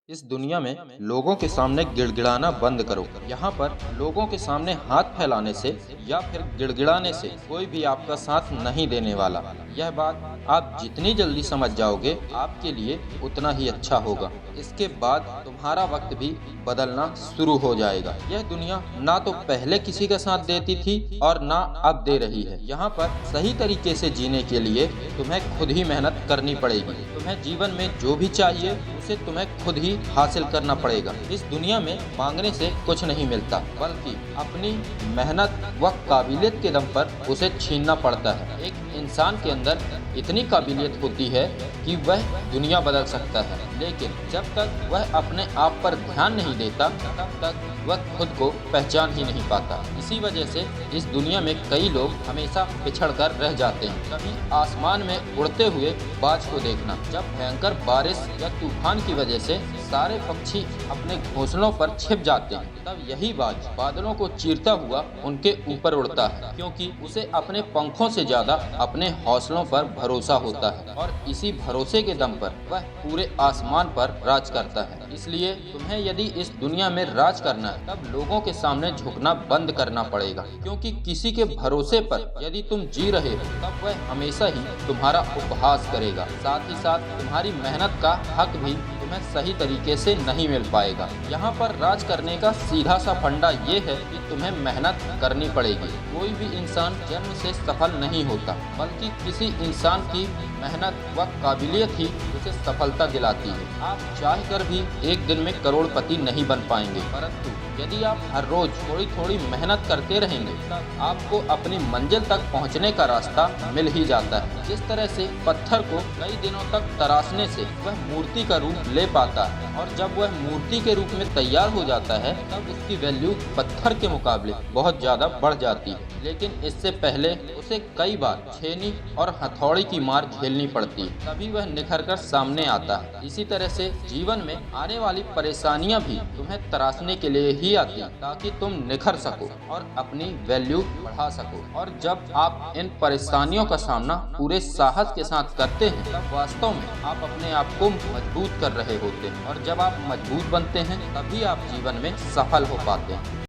इस दुनिया में लोगों के सामने गिड़गिड़ाना बंद करो। यहाँ पर लोगों के सामने हाथ फैलाने से या फिर गिड़गिड़ाने से कोई भी आपका साथ नहीं देने वाला। यह बात आप जितनी जल्दी समझ जाओगे आपके लिए उतना ही अच्छा होगा। इसके बाद तुम्हारा वक्त भी बदलना शुरू हो जाएगा। यह दुनिया ना तो पहले किसी का साथ देती थी और ना अब दे रही है। यहाँ पर सही तरीके से जीने के लिए तुम्हें खुद ही मेहनत करनी पड़ेगी। तुम्हें जीवन में जो भी चाहिए उसे तुम्हें खुद ही हासिल करना पड़ेगा। इस दुनिया में मांगने से कुछ नहीं मिलता, बल्कि अपनी मेहनत व काबिलियत के दम पर उसे छीनना पड़ता है। एक इंसान के अंदर इतनी काबिलियत होती है कि वह दुनिया बदल सकता है, लेकिन जब तक वह अपने आप पर ध्यान नहीं देता तब तक वह खुद को पहचान ही नहीं पाता। इसी वजह से इस दुनिया में कई लोग हमेशा पिछड़ कर रह जाते हैं। कभी आसमान में उड़ते हुए बाज को देखना, जब भयंकर बारिश या तूफान की वजह से सारे पक्षी अपने घोंसलों पर छिप जाते हैं, तब यही बाज बादलों को चीरता हुआ उनके ऊपर उड़ता है, क्योंकि उसे अपने पंखों से ज्यादा अपने हौसलों पर भरोसा होता है और इसी भरोसे के दम पर वह पूरे आसमान पर राज करता है। इसलिए तुम्हें यदि इस दुनिया में राज करना है तब लोगों के सामने झुकना बंद करना पड़ेगा, क्योंकि किसी के भरोसे पर यदि तुम जी रहे हो तब वह हमेशा ही तुम्हारा उपहास करेगा। साथ ही साथ तुम्हारी मेहनत का हक भी तुम्हें सही तरीके से नहीं मिल पाएगा। यहाँ पर राज करने का सीधा सा फंडा ये है कि तुम्हें मेहनत करनी पड़ेगी। कोई भी इंसान जन्म से सफल नहीं होता, बल्कि किसी इंसान की मेहनत व काबिलियत ही उसे सफलता दिलाती है। आप चाह कर भी एक दिन में करोड़पति नहीं बन पाएंगे, परंतु यदि आप हर रोज थोड़ी थोड़ी मेहनत करते रहेंगे तब आपको अपनी मंजिल तक पहुंचने का रास्ता मिल ही जाता है। जिस तरह से पत्थर को कई दिनों तक तराशने से वह मूर्ति का रूप ले पाता है, और जब वह मूर्ति के रूप में तैयार हो जाता है तब उसकी वैल्यू पत्थर के मुकाबले बहुत ज्यादा बढ़ जाती है। लेकिन इससे पहले उसे कई बार छेनी और हथौड़ी की मार झेलनी पड़ती है, तभी वह निखर कर सामने आता है। इसी तरह से जीवन में आने वाली परेशानियां भी तुम्हें तराशने के लिए ही आती है, ताकि तुम निखर सको और अपनी वैल्यू बढ़ा सको। और जब आप इन परेशानियों का सामना पूरे साहस के साथ करते हैं तब वास्तव में आप अपने आप को मजबूत कर रहे होते हैं, और जब आप मजबूत बनते हैं तभी आप जीवन में सफल हो पाते हैं।